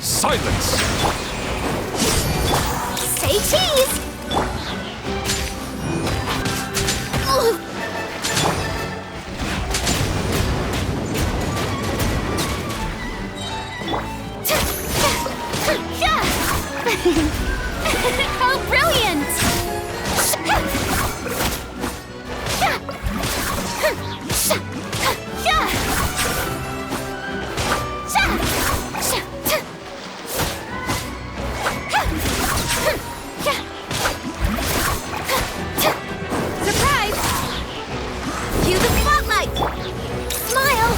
Silence! Say cheese! How brilliant! Surprise! Cue the spotlight! Smile!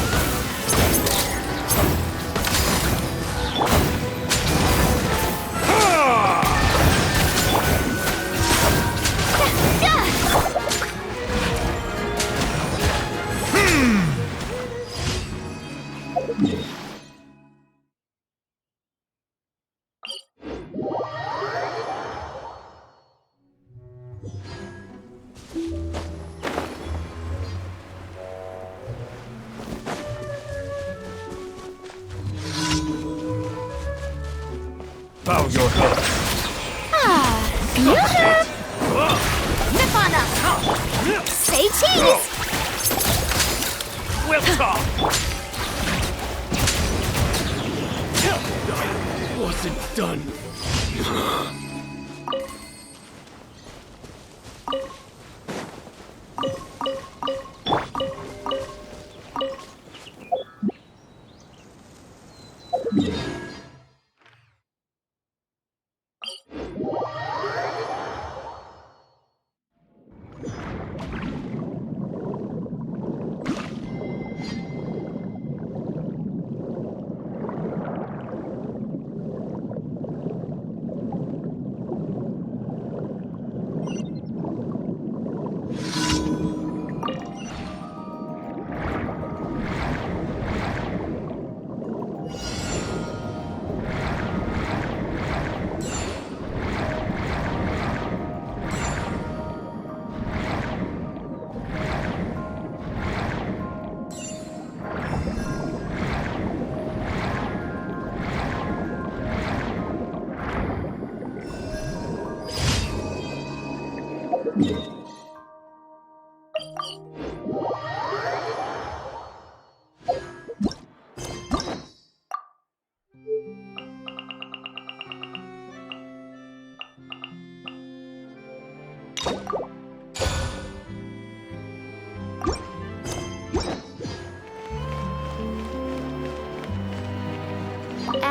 Bow your head. Sip on up! Say cheese! We'll talk! Wasn't done.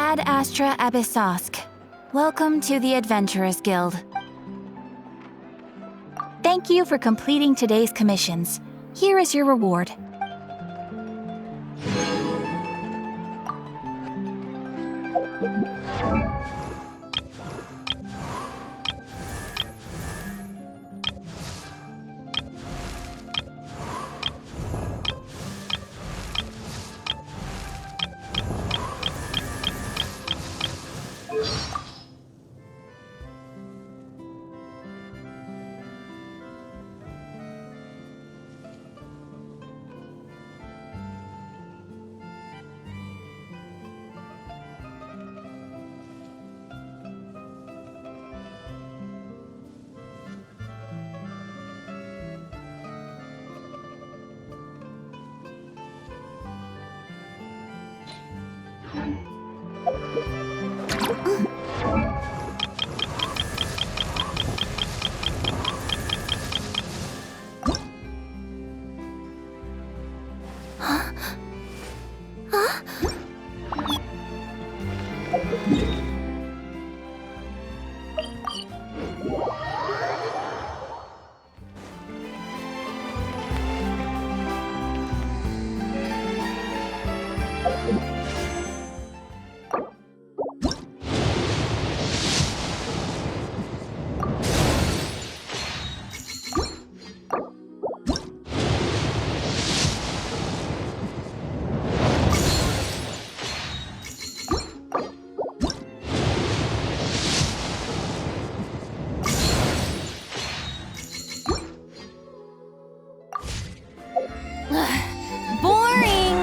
Ad Astra Abyssosk. Welcome to the Adventurers Guild. Thank you for completing today's commissions. Here is your reward. Boring!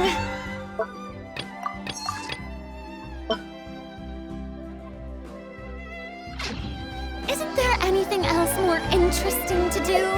Isn't there anything else more interesting to do?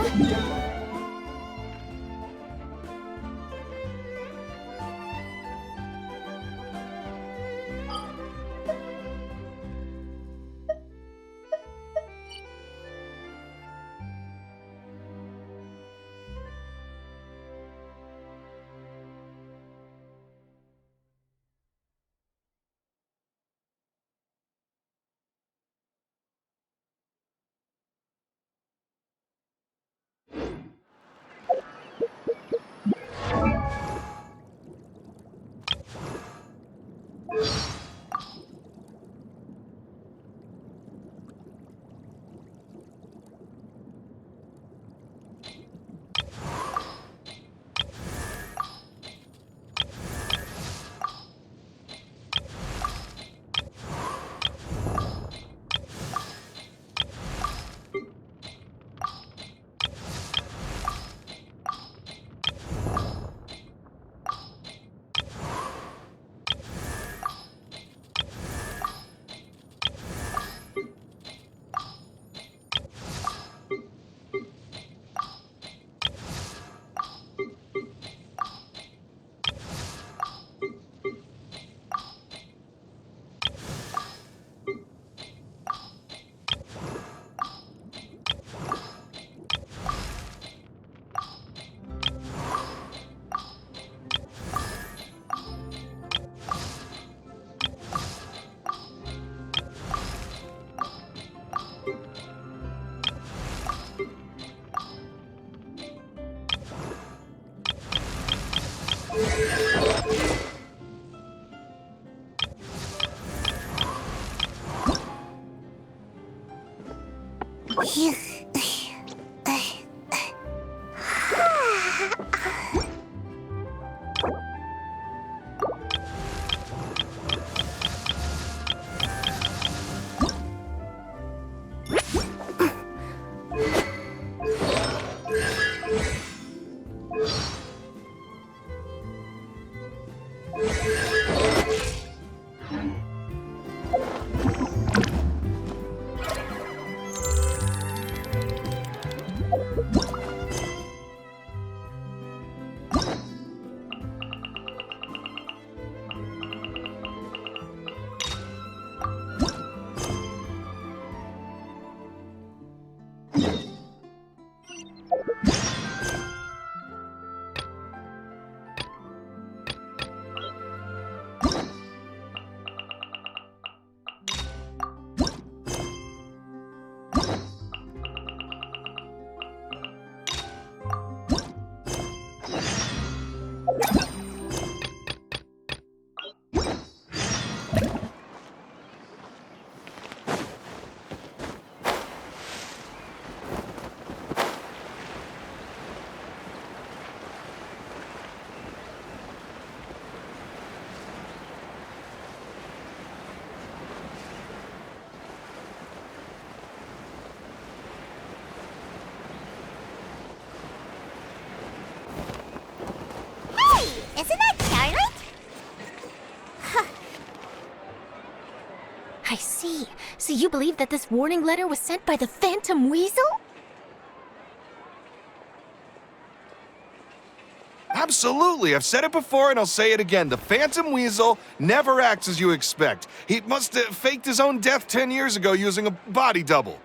Isn't that Charlotte? I see. So you believe that this warning letter was sent by the Phantom Weasel? Absolutely. I've said it before and I'll say it again. The Phantom Weasel never acts as you expect. He must have faked his own death 10 years ago using a body double.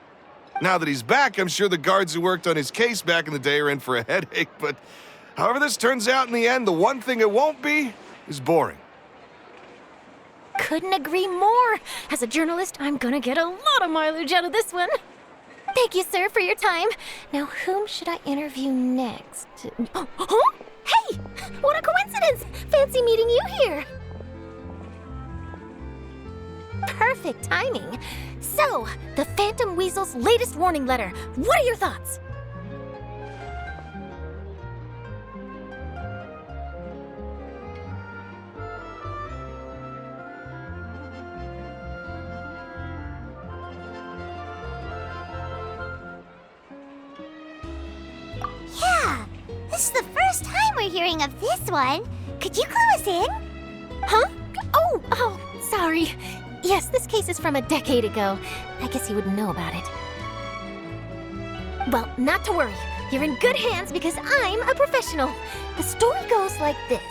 Now that he's back, I'm sure the guards who worked on his case back in the day are in for a headache, but however this turns out in the end, the one thing it won't be is boring. Couldn't agree more. As a journalist, I'm gonna get a lot of mileage out of this one. Thank you, sir, for your time. Now, whom should I interview next? Huh? Hey! What a coincidence! Fancy meeting you here. Perfect timing. So, the Phantom Weasel's latest warning letter. What are your thoughts? Yeah, this is the first time we're hearing of this one. Could you clue us in? Huh? Oh, sorry. Yes, this case is from a decade ago. I guess you wouldn't know about it. Well, not to worry. You're in good hands because I'm a professional. The story goes like this.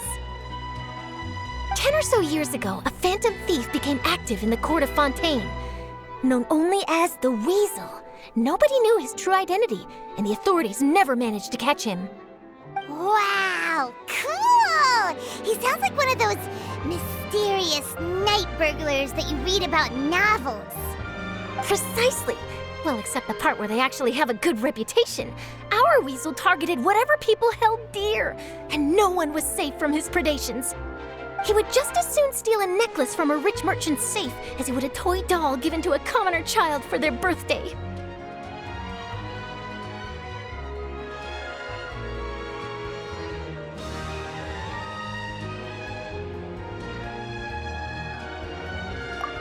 10 or so years ago, a phantom thief became active in the court of Fontaine. Known only as the Weasel, nobody knew his true identity, and the authorities never managed to catch him. Wow, cool! He sounds like one of those mysterious night burglars that you read about in novels. Precisely. Well, except the part where they actually have a good reputation. Our Weasel targeted whatever people held dear, and no one was safe from his predations. He would just as soon steal a necklace from a rich merchant's safe as he would a toy doll given to a commoner child for their birthday.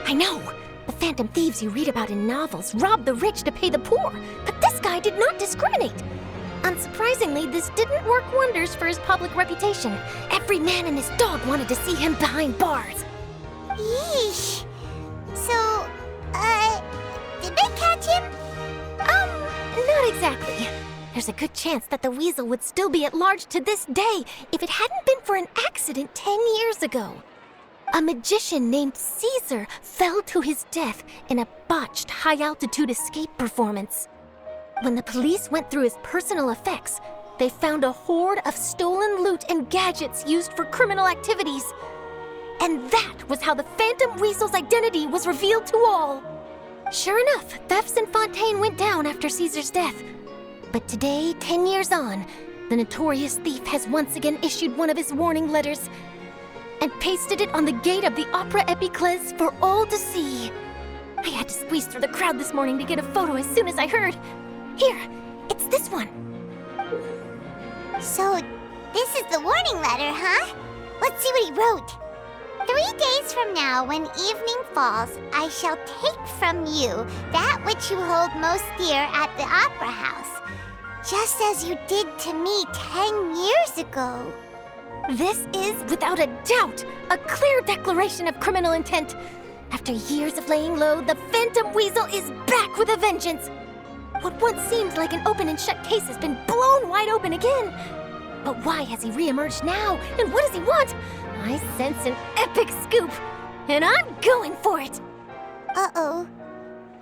I know! The phantom thieves you read about in novels rob the rich to pay the poor, but this guy did not discriminate. Unsurprisingly, this didn't work wonders for his public reputation. Every man and his dog wanted to see him behind bars. Yeesh. So, did they catch him? Not exactly. There's a good chance that the Weasel would still be at large to this day if it hadn't been for an accident 10 years ago. A magician named Caesar fell to his death in a botched high-altitude escape performance. When the police went through his personal effects, they found a hoard of stolen loot and gadgets used for criminal activities. And that was how the Phantom Weasel's identity was revealed to all. Sure enough, thefts in Fontaine went down after Caesar's death. But today, 10 years on, the notorious thief has once again issued one of his warning letters and pasted it on the gate of the Opera Epiclese for all to see. I had to squeeze through the crowd this morning to get a photo as soon as I heard. Here, it's this one. So, this is the warning letter, huh? Let's see what he wrote. 3 days from now, when evening falls, I shall take from you that which you hold most dear at the Opera House, just as you did to me 10 years ago. This is, without a doubt, a clear declaration of criminal intent. After years of laying low, the Phantom Weasel is back with a vengeance. What once seemed like an open and shut case has been blown wide open again. But why has he reemerged now? And what does he want? I sense an epic scoop, and I'm going for it. Uh-oh.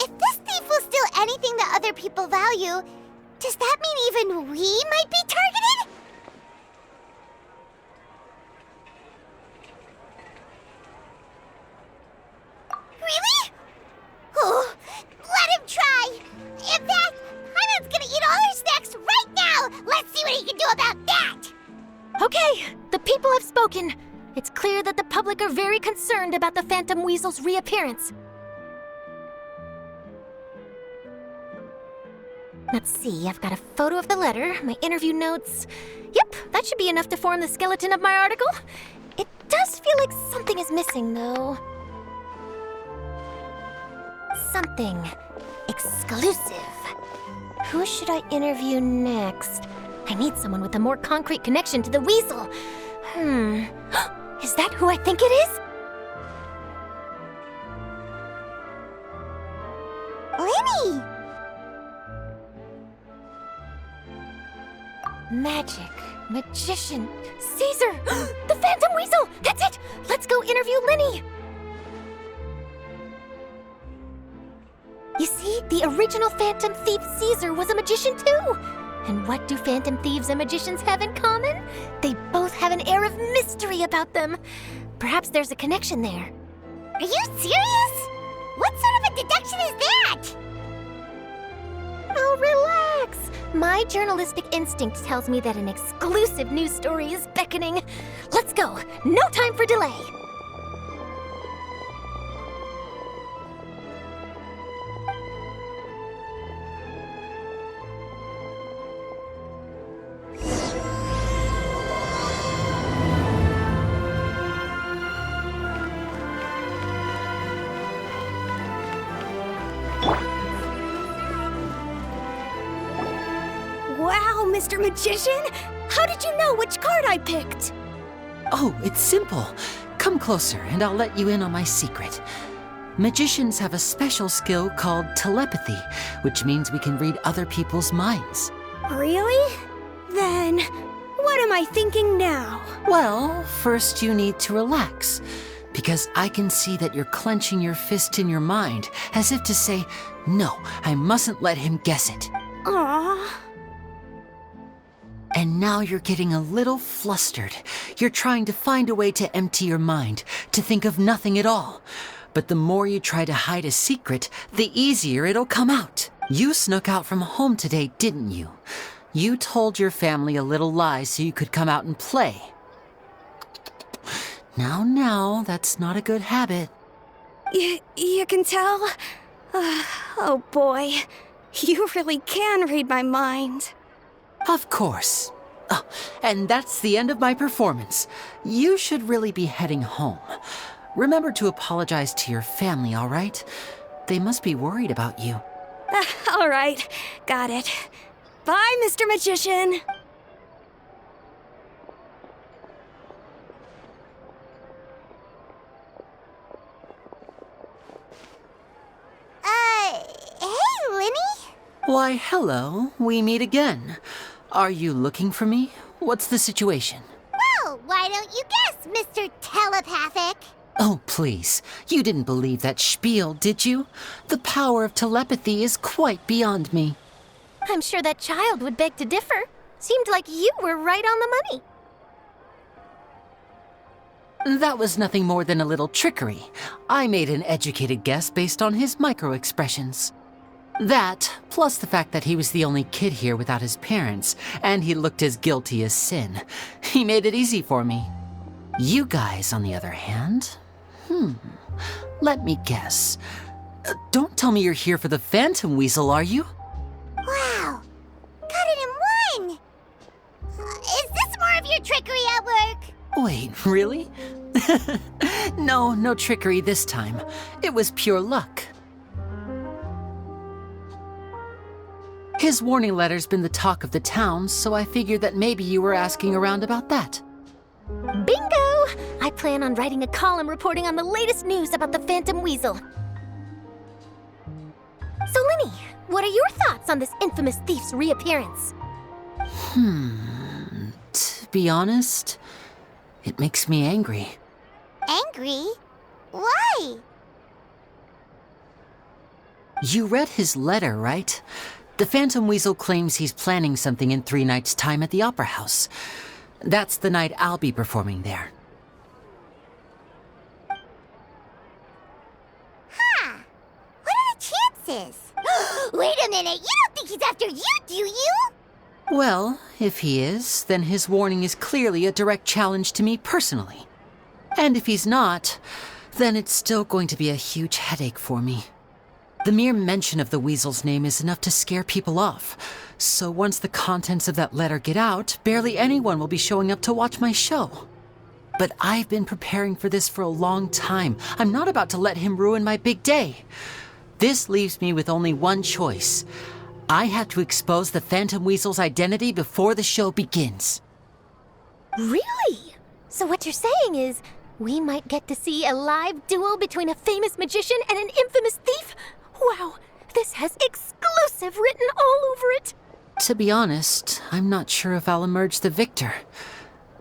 If this thief will steal anything that other people value, does that mean even we might be targeted? Really? Oh, let him try! In fact, Hyman's gonna eat all our snacks right now! Let's see what he can do about that! Okay, the people have spoken. It's clear that the public are very concerned about the Phantom Weasel's reappearance. Let's see, I've got a photo of the letter, my interview notes. Yep, that should be enough to form the skeleton of my article. It does feel like something is missing, though. Something exclusive. Who should I interview next? I need someone with a more concrete connection to the Weasel. Is that who I think it is? Lyney! Magic, magician, Caesar! The Phantom Weasel! That's it! Let's go interview Lyney! You see, the original Phantom Thief Caesar was a magician too! And what do Phantom Thieves and magicians have in common? They both have an air of mystery about them. Perhaps there's a connection there. Are you serious? What sort of a deduction is that? Oh, relax! My journalistic instinct tells me that an exclusive news story is beckoning. Let's go! No time for delay! Wow, Mr. Magician! How did you know which card I picked? Oh, it's simple. Come closer and I'll let you in on my secret. Magicians have a special skill called telepathy, which means we can read other people's minds. Really? Then, what am I thinking now? Well, first you need to relax, because I can see that you're clenching your fist in your mind, as if to say, no, I mustn't let him guess it. Aww. And now you're getting a little flustered. You're trying to find a way to empty your mind, to think of nothing at all. But the more you try to hide a secret, the easier it'll come out. You snuck out from home today, didn't you? You told your family a little lie so you could come out and play. Now, that's not a good habit. You can tell? Oh boy, you really can read my mind. Of course. Oh, and that's the end of my performance. You should really be heading home. Remember to apologize to your family, all right? They must be worried about you. All right, got it. Bye, Mr. Magician. Hey, Lyney? Why, hello. We meet again. Are you looking for me? What's the situation? Well, why don't you guess, Mr. Telepathic? Oh, please. You didn't believe that spiel, did you? The power of telepathy is quite beyond me. I'm sure that child would beg to differ. Seemed like you were right on the money. That was nothing more than a little trickery. I made an educated guess based on his micro-expressions. That, plus the fact that he was the only kid here without his parents, and he looked as guilty as sin. He made it easy for me. You guys, on the other hand, let me guess. Don't tell me you're here for the Phantom Weasel, are you? Wow, got it in one! Is this more of your trickery at work? Wait, really? No trickery this time. It was pure luck. His warning letter's been the talk of the town, so I figured that maybe you were asking around about that. Bingo! I plan on writing a column reporting on the latest news about the Phantom Weasel. So, Lyney, what are your thoughts on this infamous thief's reappearance? To be honest, it makes me angry. Angry? Why? You read his letter, right? The Phantom Weasel claims he's planning something in 3 nights' time at the Opera House. That's the night I'll be performing there. Huh. What are the chances? Wait a minute, you don't think he's after you, do you? Well, if he is, then his warning is clearly a direct challenge to me personally. And if he's not, then it's still going to be a huge headache for me. The mere mention of the Weasel's name is enough to scare people off. So once the contents of that letter get out, barely anyone will be showing up to watch my show. But I've been preparing for this for a long time. I'm not about to let him ruin my big day. This leaves me with only one choice. I have to expose the Phantom Weasel's identity before the show begins. Really? So what you're saying is, we might get to see a live duel between a famous magician and an infamous thief? Wow, this has exclusive written all over it. To be honest, I'm not sure if I'll emerge the victor.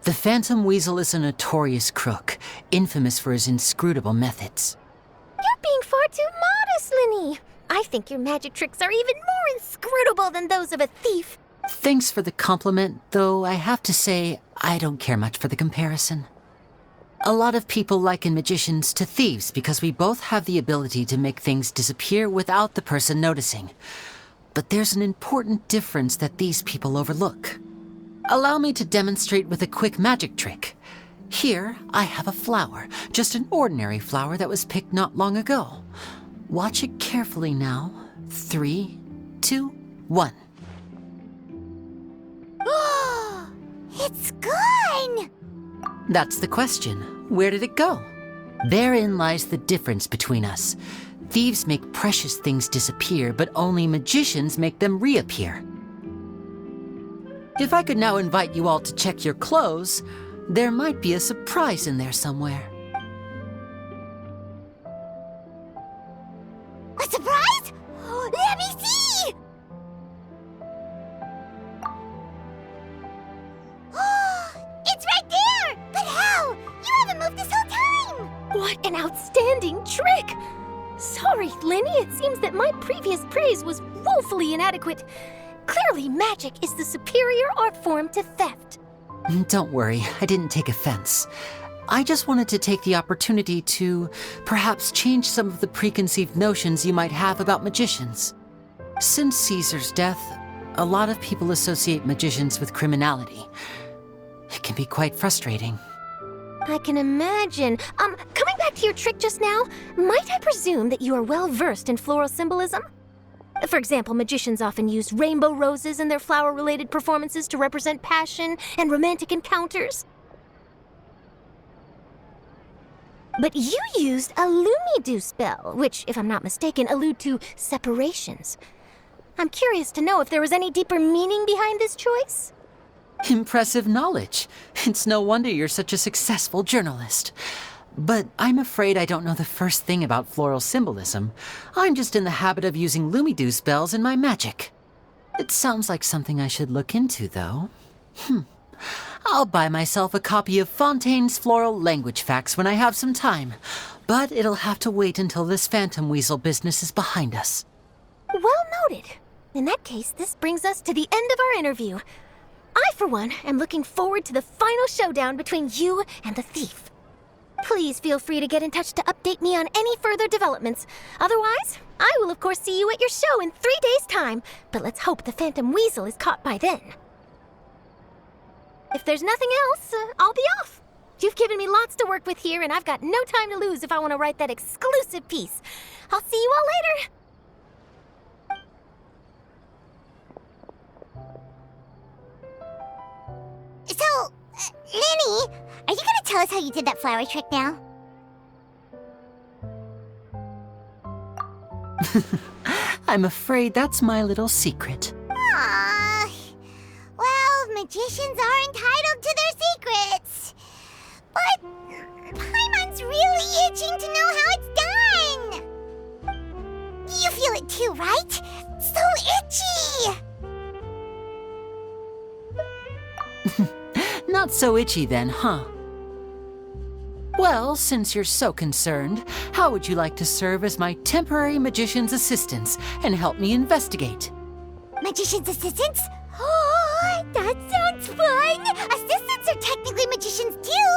The Phantom Weasel is a notorious crook, infamous for his inscrutable methods. You're being far too modest, Lyney. I think your magic tricks are even more inscrutable than those of a thief. Thanks for the compliment, though I have to say I don't care much for the comparison. A lot of people liken magicians to thieves because we both have the ability to make things disappear without the person noticing. But there's an important difference that these people overlook. Allow me to demonstrate with a quick magic trick. Here, I have a flower, just an ordinary flower that was picked not long ago. Watch it carefully now. 3, 2, 1. It's gone! That's the question. Where did it go? Therein lies the difference between us. Thieves make precious things disappear, but only magicians make them reappear. If I could now invite you all to check your clothes, there might be a surprise in there somewhere. A surprise? Let me see! It's right there! But how? You haven't moved this whole time! What an outstanding trick! Sorry, Lyney, it seems that my previous praise was woefully inadequate. Clearly, magic is the superior art form to theft. Don't worry, I didn't take offense. I just wanted to take the opportunity to perhaps change some of the preconceived notions you might have about magicians. Since Caesar's death, a lot of people associate magicians with criminality. It can be quite frustrating. I can imagine. Coming back to your trick just now, might I presume that you are well versed in floral symbolism? For example, magicians often use rainbow roses in their flower-related performances to represent passion and romantic encounters. But you used a Lumidu spell, which, if I'm not mistaken, allude to separations. I'm curious to know if there was any deeper meaning behind this choice? Impressive knowledge. It's no wonder you're such a successful journalist. But I'm afraid I don't know the first thing about floral symbolism. I'm just in the habit of using Lumidu spells in my magic. It sounds like something I should look into, though. I'll buy myself a copy of Fontaine's Floral Language Facts when I have some time. But it'll have to wait until this Phantom Weasel business is behind us. Well noted. In that case, this brings us to the end of our interview. I, for one, am looking forward to the final showdown between you and the thief. Please feel free to get in touch to update me on any further developments. Otherwise, I will of course see you at your show in 3 days' time, but let's hope the Phantom Weasel is caught by then. If there's nothing else, I'll be off. You've given me lots to work with here, and I've got no time to lose if I want to write that exclusive piece. I'll see you all later. So, Lyney, are you gonna tell us how you did that flower trick now? I'm afraid that's my little secret. Aww. Well, magicians are entitled to their secrets. But Paimon's really itching to know how it's done. You feel it too, right? So itchy! Not so itchy then, huh? Well, since you're so concerned, how would you like to serve as my temporary magician's assistants and help me investigate? Magician's assistants? Oh, that sounds fun! Assistants are technically magicians too!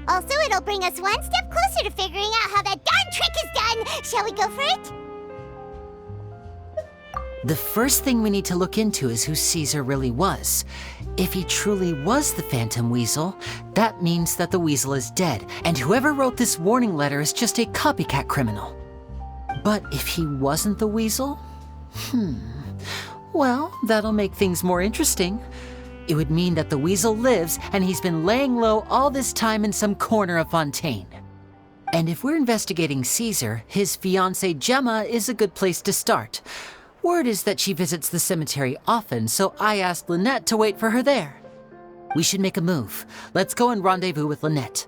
Also, it'll bring us one step closer to figuring out how that darn trick is done! Shall we go for it? The first thing we need to look into is who Caesar really was. If he truly was the Phantom Weasel, that means that the Weasel is dead, and whoever wrote this warning letter is just a copycat criminal. But if he wasn't the Weasel? Well, that'll make things more interesting. It would mean that the Weasel lives, and he's been laying low all this time in some corner of Fontaine. And if we're investigating Caesar, his fiancée Gemma is a good place to start. Word is that she visits the cemetery often, so I asked Lynette to wait for her there. We should make a move. Let's go and rendezvous with Lynette.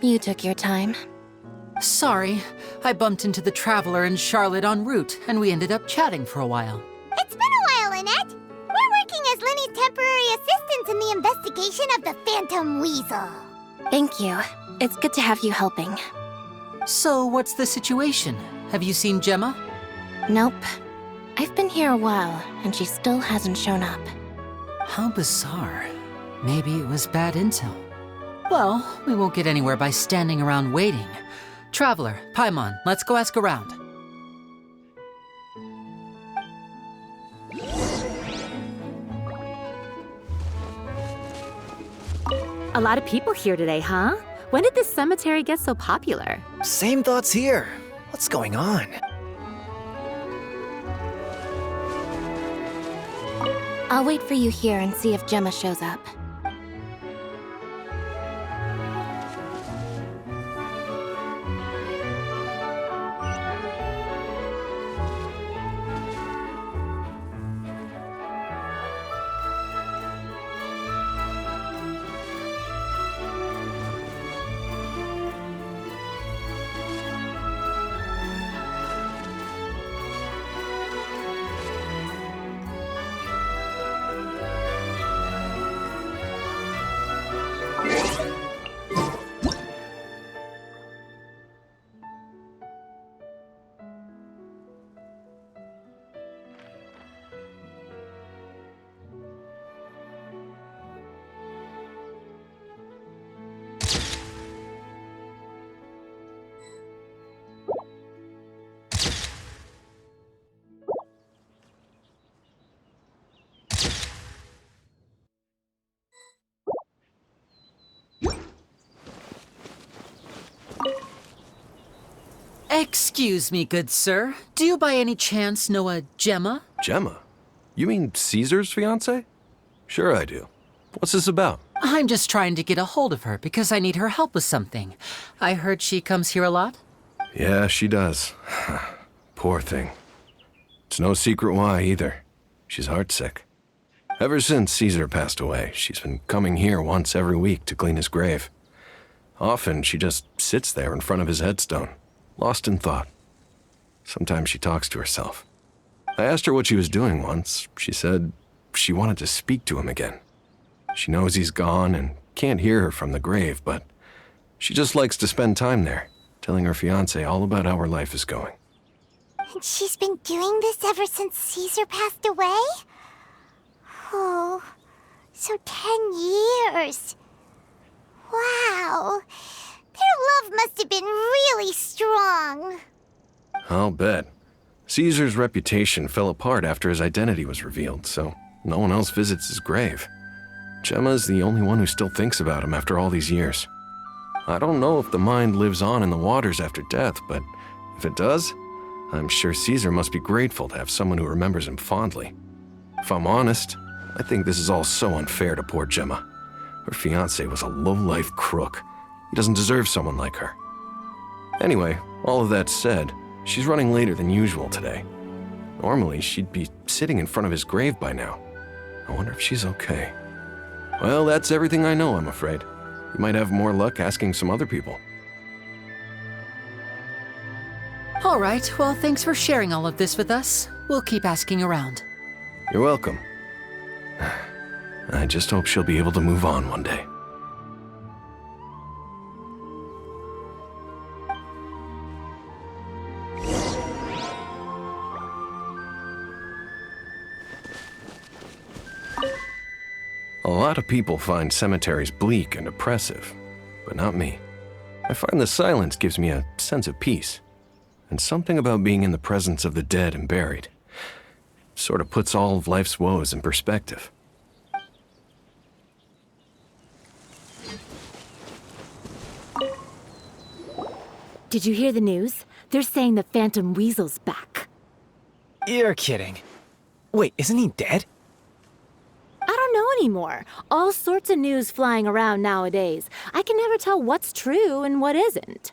You took your time. Sorry, I bumped into the Traveler and Charlotte en route, and we ended up chatting for a while. It's been a while, Lynette. We're working as Lyney's temporary assistants in the investigation of the Phantom Weasel. Thank you. It's good to have you helping. So, what's the situation? Have you seen Gemma? Nope. I've been here a while, and she still hasn't shown up. How bizarre. Maybe it was bad intel. Well, we won't get anywhere by standing around waiting. Traveler, Paimon, let's go ask around. A lot of people here today, huh? When did this cemetery get so popular? Same thoughts here. What's going on? I'll wait for you here and see if Gemma shows up. Excuse me, good sir. Do you by any chance know a Gemma? Gemma? You mean Caesar's fiancée? Sure I do. What's this about? I'm just trying to get a hold of her because I need her help with something. I heard she comes here a lot. Yeah, she does. Poor thing. It's no secret why either. She's heartsick. Ever since Caesar passed away, she's been coming here once every week to clean his grave. Often she just sits there in front of his headstone, lost in thought. Sometimes she talks to herself. I asked her what she was doing once. She said she wanted to speak to him again. She knows he's gone and can't hear her from the grave, but she just likes to spend time there, telling her fiancé all about how her life is going. And she's been doing this ever since Caesar passed away? Oh, so 10 years. Wow. Their love must have been really strong. I'll bet. Caesar's reputation fell apart after his identity was revealed, so no one else visits his grave. Gemma's the only one who still thinks about him after all these years. I don't know if the mind lives on in the waters after death, but if it does, I'm sure Caesar must be grateful to have someone who remembers him fondly. If I'm honest, I think this is all so unfair to poor Gemma. Her fiancé was a low-life crook. He doesn't deserve someone like her. Anyway, all of that said, she's running later than usual today. Normally, she'd be sitting in front of his grave by now. I wonder if she's okay. Well, that's everything I know, I'm afraid. You might have more luck asking some other people. All right, well, thanks for sharing all of this with us. We'll keep asking around. You're welcome. I just hope she'll be able to move on one day. A lot of people find cemeteries bleak and oppressive, but not me. I find the silence gives me a sense of peace, and something about being in the presence of the dead and buried sort of puts all of life's woes in perspective. Did you hear the news? They're saying the Phantom Weasel's back. You're kidding. Wait, isn't he dead? I don't know anymore. All sorts of news flying around nowadays. I can never tell what's true and what isn't.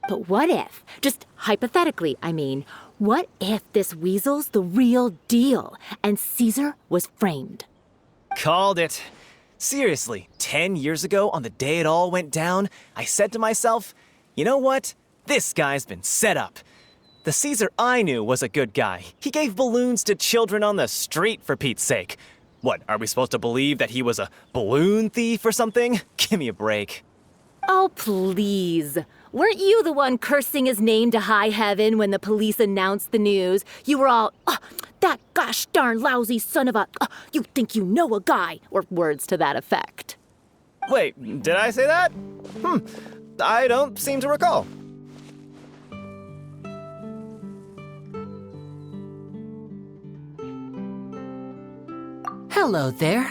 But what if, just hypothetically, I mean, what if this weasel's the real deal and Caesar was framed? Called it. Seriously, 10 years ago, on the day it all went down, I said to myself, you know what? This guy's been set up. The Caesar I knew was a good guy. He gave balloons to children on the street, for Pete's sake. What, are we supposed to believe that he was a balloon thief or something? Give me a break. Oh, please. Weren't you the one cursing his name to high heaven when the police announced the news? You were all, "Oh, that gosh darn lousy son of a, you think you know a guy," or words to that effect. Wait, did I say that? I don't seem to recall. Hello there.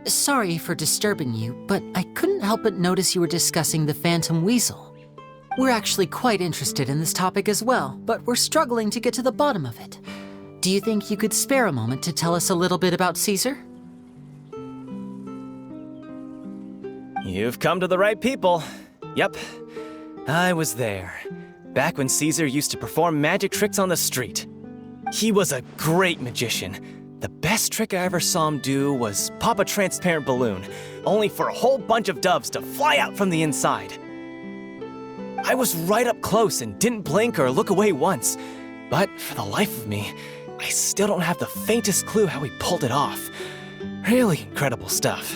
Sorry for disturbing you, but I couldn't help but notice you were discussing the Phantom Weasel. We're actually quite interested in this topic as well, but we're struggling to get to the bottom of it. Do you think you could spare a moment to tell us a little bit about Caesar? You've come to the right people. Yep, I was there. Back when Caesar used to perform magic tricks on the street. He was a great magician. The best trick I ever saw him do was pop a transparent balloon, only for a whole bunch of doves to fly out from the inside. I was right up close and didn't blink or look away once, but for the life of me, I still don't have the faintest clue how he pulled it off. Really incredible stuff.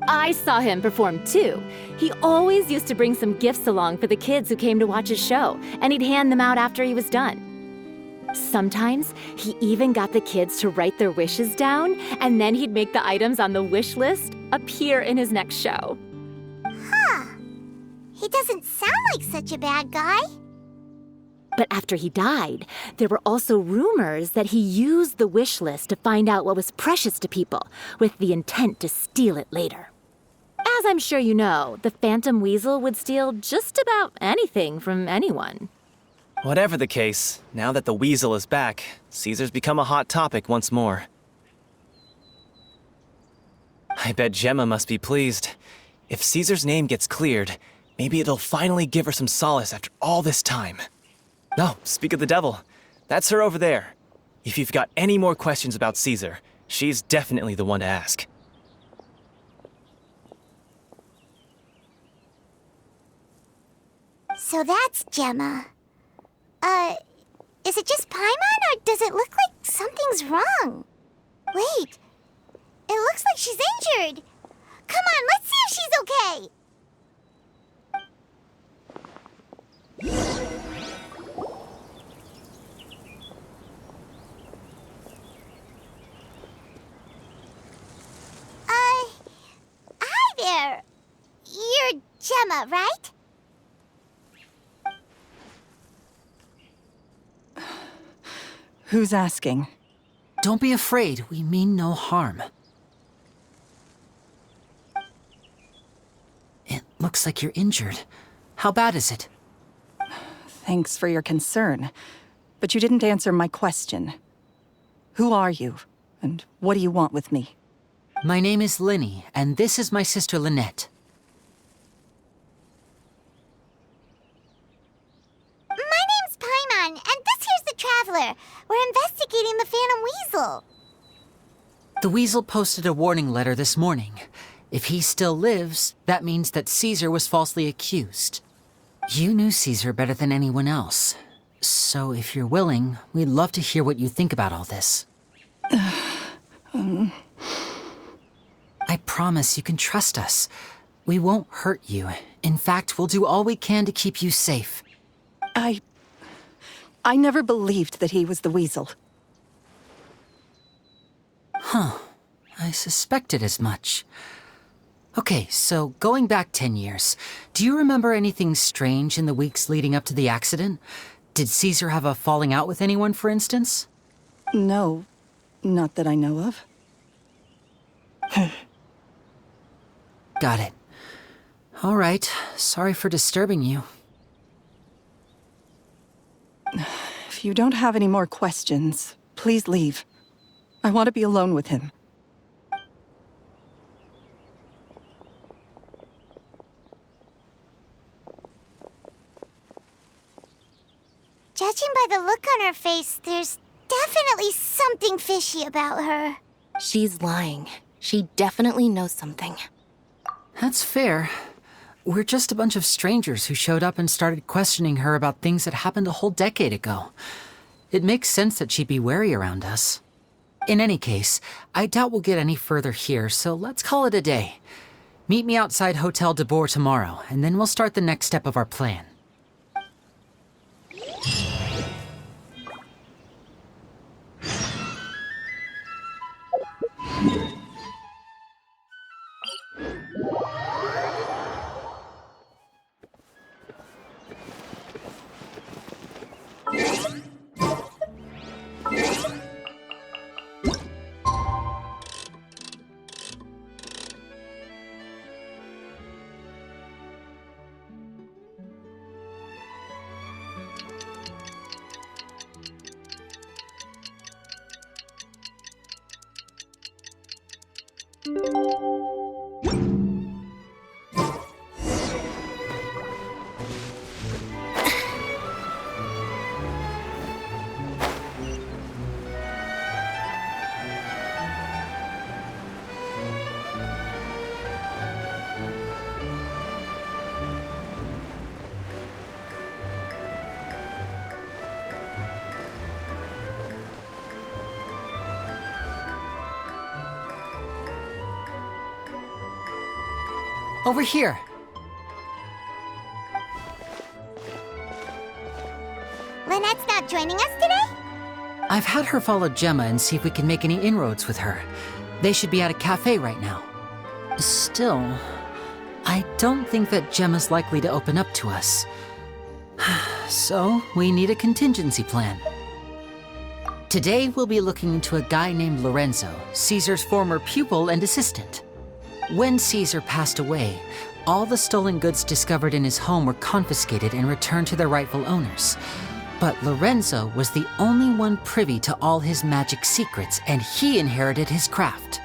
I saw him perform too. He always used to bring some gifts along for the kids who came to watch his show, and he'd hand them out after he was done. Sometimes, he even got the kids to write their wishes down, and then he'd make the items on the wish list appear in his next show. Huh. He doesn't sound like such a bad guy. But after he died, there were also rumors that he used the wish list to find out what was precious to people, with the intent to steal it later. As I'm sure you know, the Phantom Weasel would steal just about anything from anyone. Whatever the case, now that the Weasel is back, Caesar's become a hot topic once more. I bet Gemma must be pleased. If Caesar's name gets cleared, maybe it'll finally give her some solace after all this time. No, speak of the devil. That's her over there. If you've got any more questions about Caesar, she's definitely the one to ask. So that's Gemma. Is it just Paimon, or does it look like something's wrong? Wait, it looks like she's injured. Come on, let's see if she's okay. Hi there. You're Gemma, right? Who's asking? Don't be afraid, we mean no harm. It looks like you're injured. How bad is it? Thanks for your concern, but you didn't answer my question. Who are you, and what do you want with me? My name is Lyney, and this is my sister Lynette. My name's Paimon, and this here's the Traveler. We're investigating the Phantom Weasel. The Weasel posted a warning letter this morning. If he still lives, that means that Caesar was falsely accused. You knew Caesar better than anyone else. So if you're willing, we'd love to hear what you think about all this. I promise you can trust us. We won't hurt you. In fact, we'll do all we can to keep you safe. I never believed that he was the Weasel. Huh. I suspected as much. Okay, so going back 10 years, do you remember anything strange in the weeks leading up to the accident? Did Caesar have a falling out with anyone, for instance? No, not that I know of. Got it. All right, sorry for disturbing you. If you don't have any more questions, please leave. I want to be alone with him. Judging by the look on her face, there's definitely something fishy about her. She's lying. She definitely knows something. That's fair. We're just a bunch of strangers who showed up and started questioning her about things that happened a whole decade ago. It makes sense that she'd be wary around us. In any case, I doubt we'll get any further here, so let's call it a day. Meet me outside Hotel de Boer tomorrow, and then we'll start the next step of our plan. Over here. Lynette's not joining us today? I've had her follow Gemma and see if we can make any inroads with her. They should be at a cafe right now. Still, I don't think that Gemma's likely to open up to us. So, we need a contingency plan. Today, we'll be looking into a guy named Lorenzo, Caesar's former pupil and assistant. When Caesar passed away, all the stolen goods discovered in his home were confiscated and returned to their rightful owners. But Lorenzo was the only one privy to all his magic secrets, and he inherited his craft.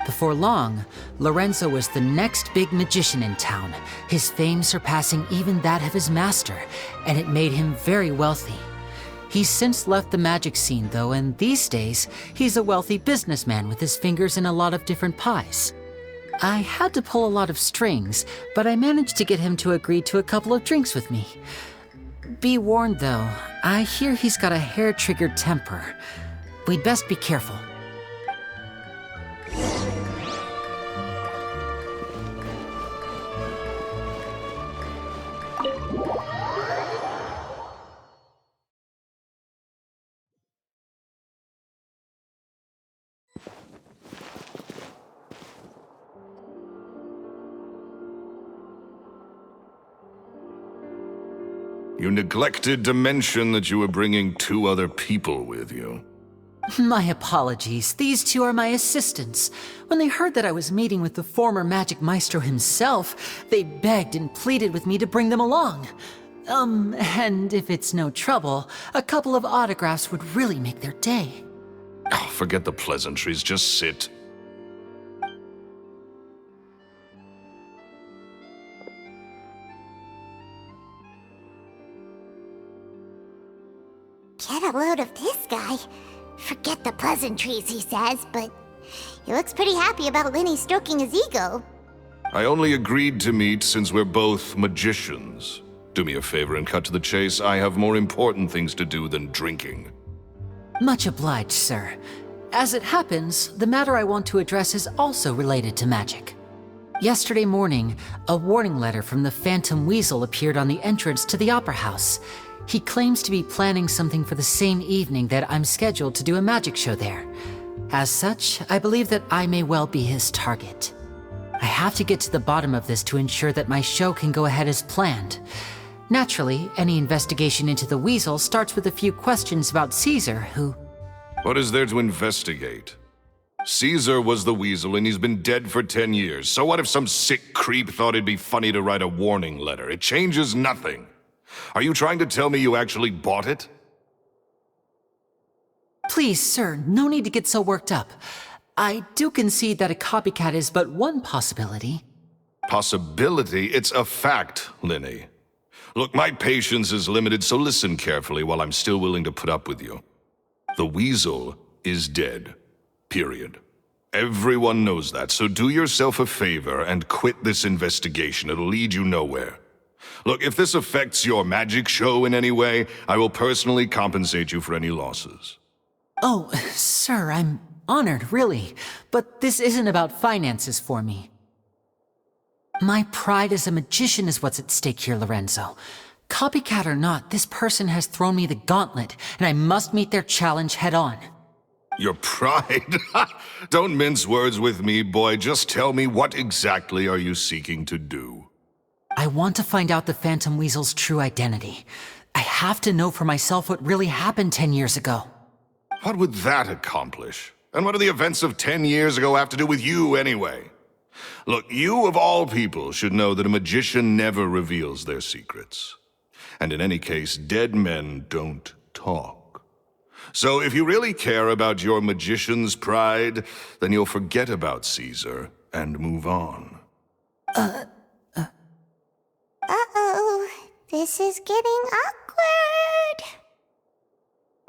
Before long, Lorenzo was the next big magician in town, his fame surpassing even that of his master, and it made him very wealthy. He's since left the magic scene, though, and these days, he's a wealthy businessman with his fingers in a lot of different pies. I had to pull a lot of strings, but I managed to get him to agree to a couple of drinks with me. Be warned, though, I hear he's got a hair-triggered temper. We'd best be careful. You neglected to mention that you were bringing 2 other people with you. My apologies. These 2 are my assistants. When they heard that I was meeting with the former magic maestro himself, they begged and pleaded with me to bring them along. And if it's no trouble, a couple of autographs would really make their day. Oh, forget the pleasantries, just sit. Get a load of this guy. Forget the pleasantries, he says, but he looks pretty happy about Lyney stroking his ego. I only agreed to meet since we're both magicians. Do me a favor and cut to the chase. I have more important things to do than drinking. Much obliged, sir. As it happens, the matter I want to address is also related to magic. Yesterday morning, a warning letter from the Phantom Weasel appeared on the entrance to the Opera House. He claims to be planning something for the same evening that I'm scheduled to do a magic show there. As such, I believe that I may well be his target. I have to get to the bottom of this to ensure that my show can go ahead as planned. Naturally, any investigation into the Weasel starts with a few questions about Caesar, who... What is there to investigate? Caesar was the Weasel, and he's been dead for 10 years. So what if some sick creep thought it'd be funny to write a warning letter? It changes nothing. Are you trying to tell me you actually bought it? Please, sir, no need to get so worked up. I do concede that a copycat is but one possibility. Possibility? It's a fact, Lyney. Look, my patience is limited, so listen carefully while I'm still willing to put up with you. The Weasel is dead. Period. Everyone knows that, so do yourself a favor and quit this investigation. It'll lead you nowhere. Look, if this affects your magic show in any way, I will personally compensate you for any losses. Oh, sir, I'm honored, really. But this isn't about finances for me. My pride as a magician is what's at stake here, Lorenzo. Copycat or not, this person has thrown me the gauntlet, and I must meet their challenge head-on. Your pride? Don't mince words with me, boy. Just tell me, what exactly are you seeking to do? I want to find out the Phantom Weasel's true identity. I have to know for myself what really happened 10 years ago. What would that accomplish? And what do the events of 10 years ago have to do with you, anyway? Look, you of all people should know that a magician never reveals their secrets. And in any case, dead men don't talk. So if you really care about your magician's pride, then you'll forget about Caesar and move on. Uh-oh. This is getting awkward.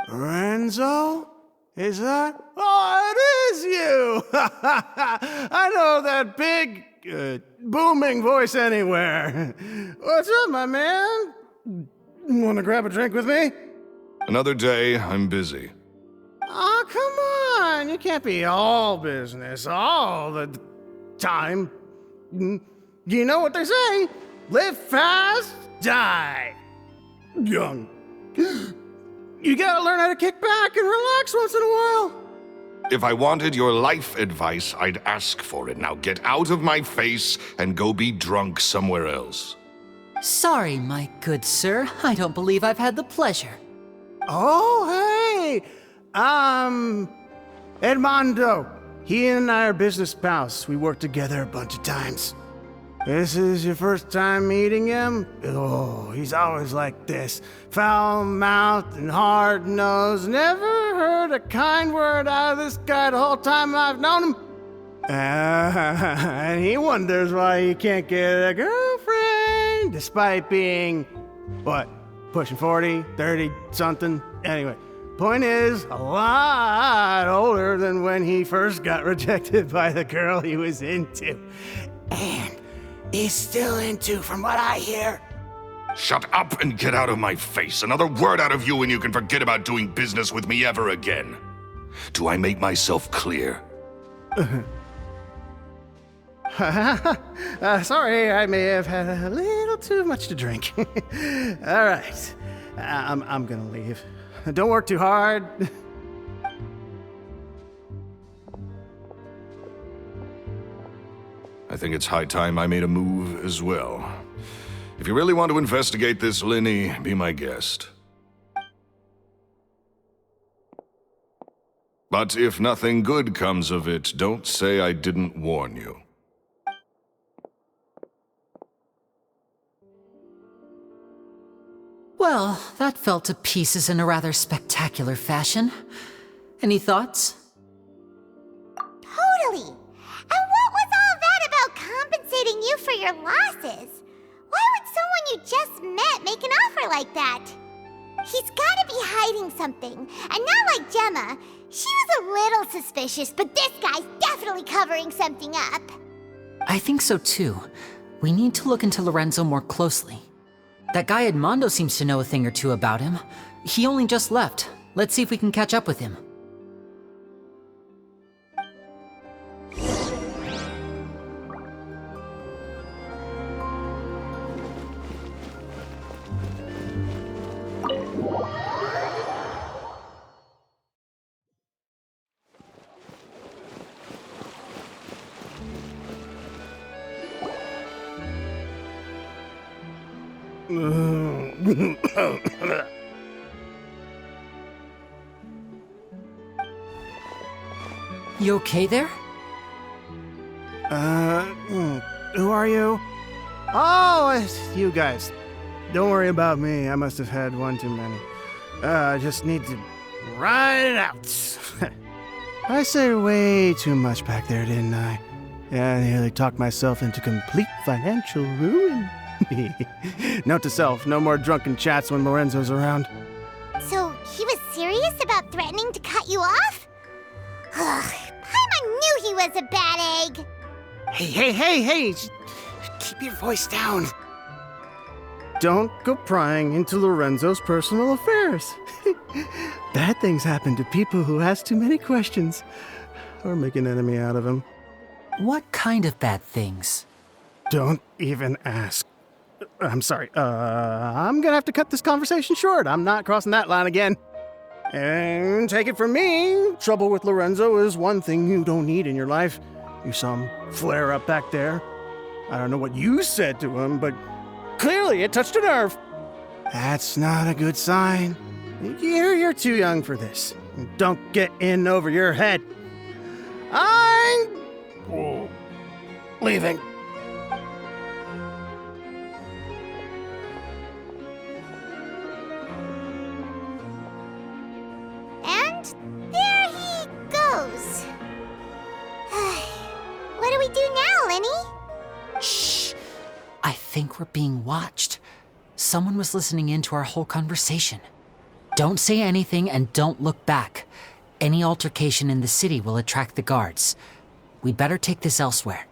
Lorenzo? Is that? Oh, it is you! I know that big, booming voice anywhere. What's up, my man? Want to grab a drink with me? Another day, I'm busy. Oh, come on. You can't be all business all the time. You know what they say? Live fast, die young. You gotta learn how to kick back and relax once in a while. If I wanted your life advice, I'd ask for it. Now get out of my face and go be drunk somewhere else. Sorry, my good sir. I don't believe I've had the pleasure. Oh, hey! Edmondo. He and I are business pals. We worked together a bunch of times. This is your first time meeting him? Oh, he's always like this. Foul-mouthed and hard-nosed. Never heard a kind word out of this guy the whole time I've known him. And he wonders why he can't get a girlfriend, despite being, what, pushing 40, 30, something? Anyway, point is, a lot older than when he first got rejected by the girl he was into. And he's still into, from what I hear. Shut up and get out of my face. Another word out of you and you can forget about doing business with me ever again. Do I make myself clear? Sorry, I may have had a little too much to drink. All right, I'm gonna leave. Don't work too hard. I think it's high time I made a move as well. If you really want to investigate this, Lyney, be my guest. But if nothing good comes of it, don't say I didn't warn you. Well, that fell to pieces in a rather spectacular fashion. Any thoughts? Totally. And what was all that about compensating you for your losses? Why would someone you just met make an offer like that? He's gotta be hiding something. And not like Gemma. She was a little suspicious, but this guy's definitely covering something up. I think so too. We need to look into Lorenzo more closely. That guy Edmondo seems to know a thing or two about him. He only just left. Let's see if we can catch up with him. You okay there? Who are you? Oh, it's you guys. Don't worry about me. I must have had one too many. I just need to ride it out. I said way too much back there, didn't I? Yeah, I nearly talked myself into complete financial ruin. Note to self, no more drunken chats when Lorenzo's around. So he was serious about threatening to cut you off? Ugh, Paimon knew he was a bad egg. Hey! Keep your voice down. Don't go prying into Lorenzo's personal affairs. Bad things happen to people who ask too many questions or make an enemy out of him. What kind of bad things? Don't even ask. I'm sorry. I'm gonna have to cut this conversation short. I'm not crossing that line again. And take it from me, trouble with Lorenzo is one thing you don't need in your life. You saw him flare up back there. I don't know what you said to him, but clearly it touched a nerve. That's not a good sign. You're too young for this. Don't get in over your head. I'm leaving. And there he goes. What do we do now, Lyney? Shh! I think we're being watched. Someone was listening in to our whole conversation. Don't say anything and don't look back. Any altercation in the city will attract the guards. We'd better take this elsewhere.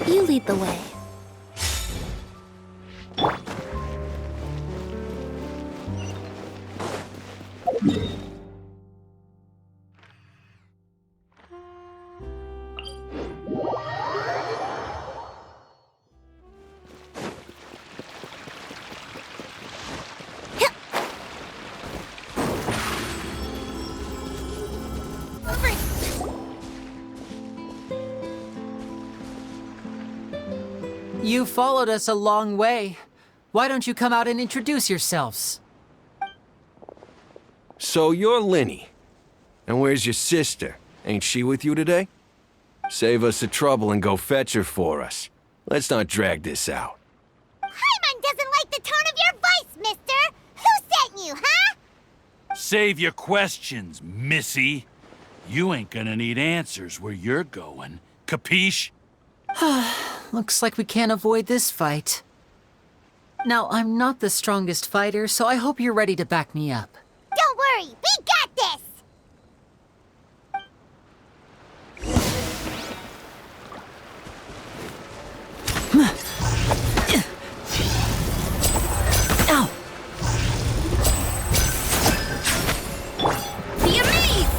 You lead the way. You followed us a long way. Why don't you come out and introduce yourselves? So you're Lyney. And where's your sister? Ain't she with you today? Save us the trouble and go fetch her for us. Let's not drag this out. Paimon doesn't like the tone of your voice, mister! Who sent you, huh? Save your questions, missy. You ain't gonna need answers where you're going. Capiche? Looks like we can't avoid this fight. Now, I'm not the strongest fighter, so I hope you're ready to back me up. Don't worry, we got this! Ow! Be amazed!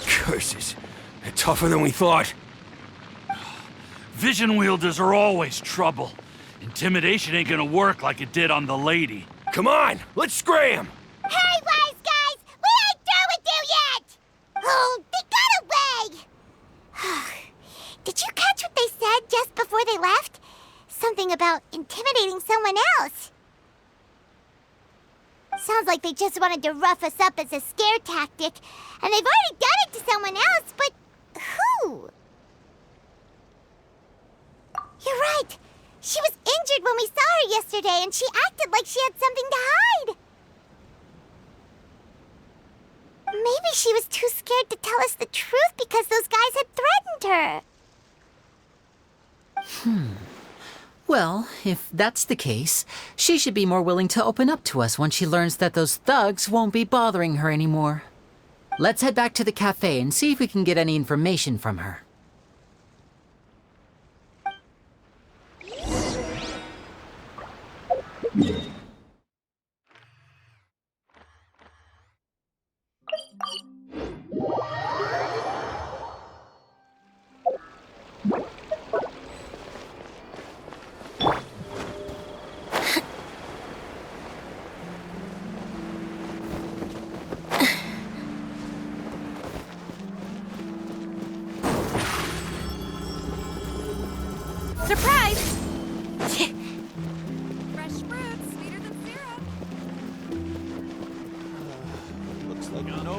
Curses. They're tougher than we thought. Vision wielders are always trouble. Intimidation ain't gonna work like it did on the lady. Come on, let's scram! Hey, wise guys! We ain't through with you yet! Oh, they got away! Did you catch what they said just before they left? Something about intimidating someone else. Sounds like they just wanted to rough us up as a scare tactic, and they've already done it to someone else, but who? You're right. She was injured when we saw her yesterday, and she acted like she had something to hide. Maybe she was too scared to tell us the truth because those guys had threatened her. Well, if that's the case, she should be more willing to open up to us once she learns that those thugs won't be bothering her anymore. Let's head back to the cafe and see if we can get any information from her.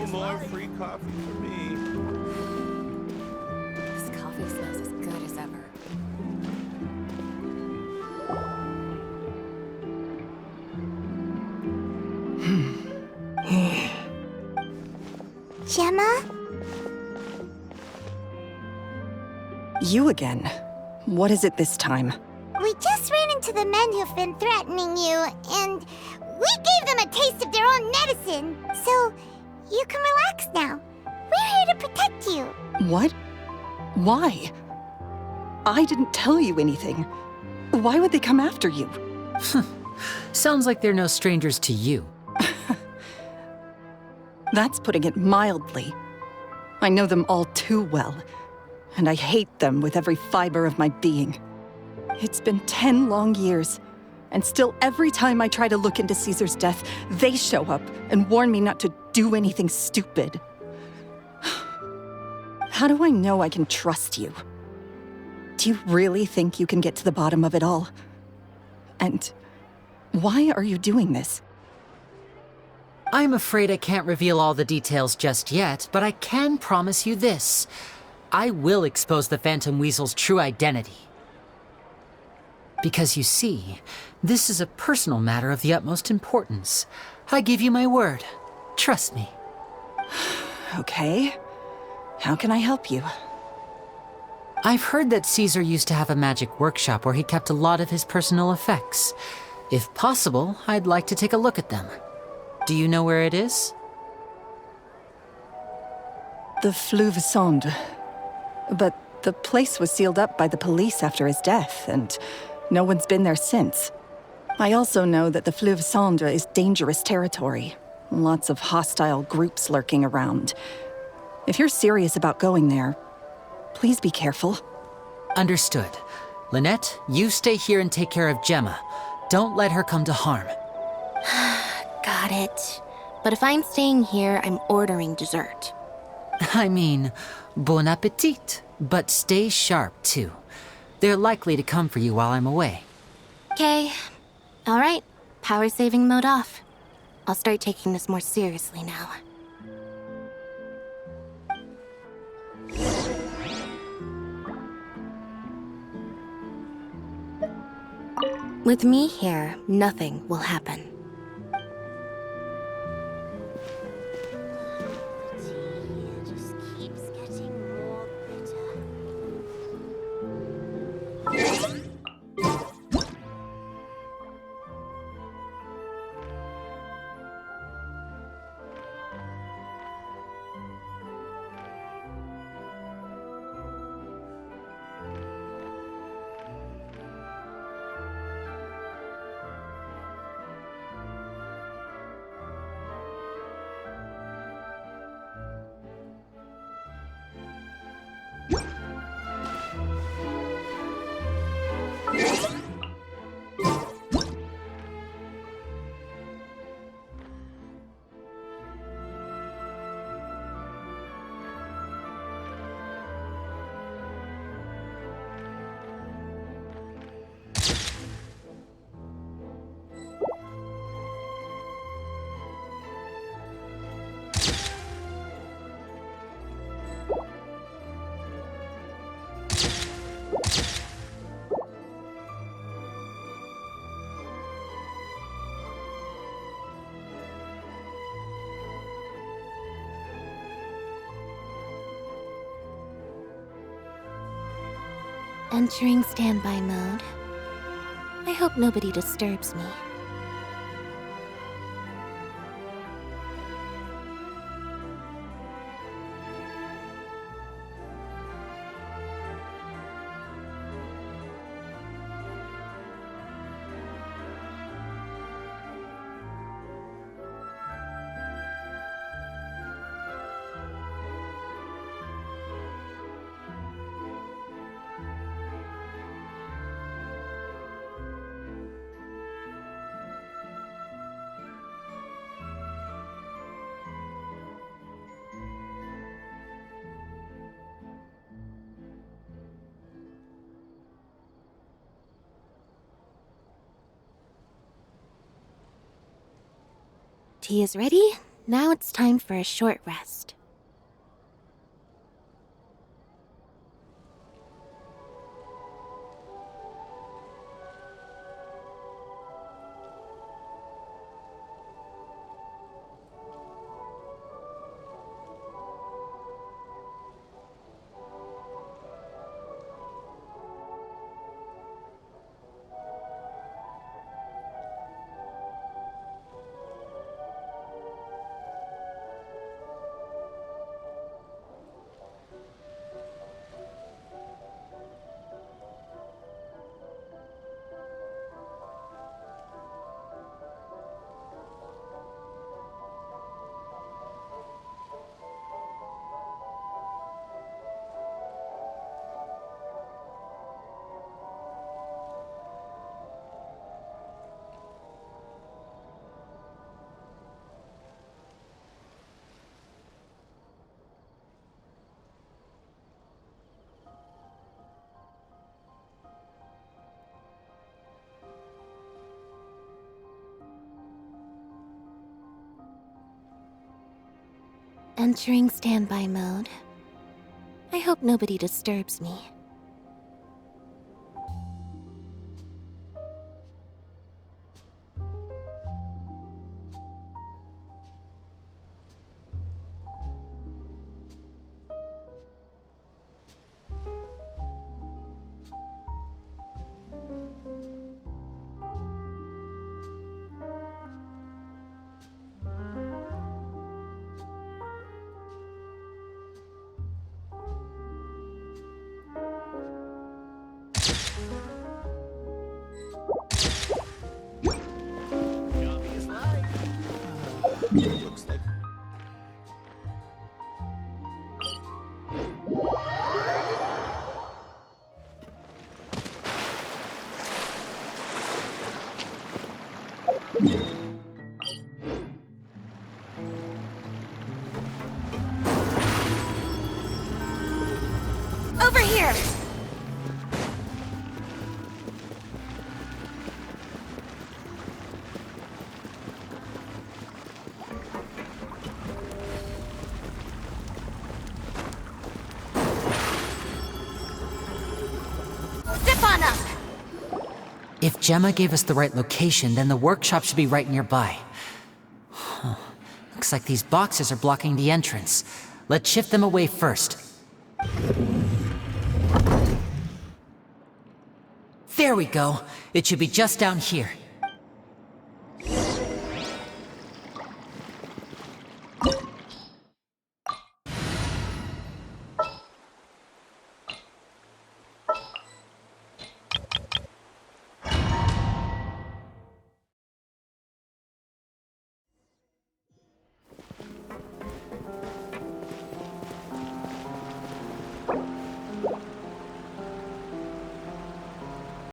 No more free coffee for me. This coffee smells as good as ever. Gemma? You again. What is it this time? We just ran into the men who've been threatening you, and we gave them a taste of their own medicine. So, you can relax now. We're here to protect you. What? Why? I didn't tell you anything. Why would they come after you? Sounds like they're no strangers to you. That's putting it mildly. I know them all too well, and I hate them with every fiber of my being. It's been 10 long years, and still every time I try to look into Caesar's death, they show up and warn me not to do anything stupid. How do I know I can trust you? Do you really think you can get to the bottom of it all? And why are you doing this? I'm afraid I can't reveal all the details just yet, but I can promise you this. I will expose the Phantom Weasel's true identity. Because you see, this is a personal matter of the utmost importance. I give you my word. Trust me. Okay. How can I help you? I've heard that Caesar used to have a magic workshop where he kept a lot of his personal effects. If possible, I'd like to take a look at them. Do you know where it is? The Fleuve Sonde. But the place was sealed up by the police after his death, and no one's been there since. I also know that the Fleuve Sonde is dangerous territory. Lots of hostile groups lurking around. If you're serious about going there, please be careful. Understood. Lynette, you stay here and take care of Gemma. Don't let her come to harm. Got it. But if I'm staying here, I'm ordering dessert. I mean, bon appetit. But stay sharp, too. They're likely to come for you while I'm away. Okay. All right. Power saving mode off. I'll start taking this more seriously now. With me here, nothing will happen. Entering standby mode. I hope nobody disturbs me. Tea is ready. Now it's time for a short rest. Entering standby mode. I hope nobody disturbs me. Looks like Over here! Step on up! If Gemma gave us the right location, then the workshop should be right nearby. Huh. Looks like these boxes are blocking the entrance. Let's shift them away first. There we go. It should be just down here.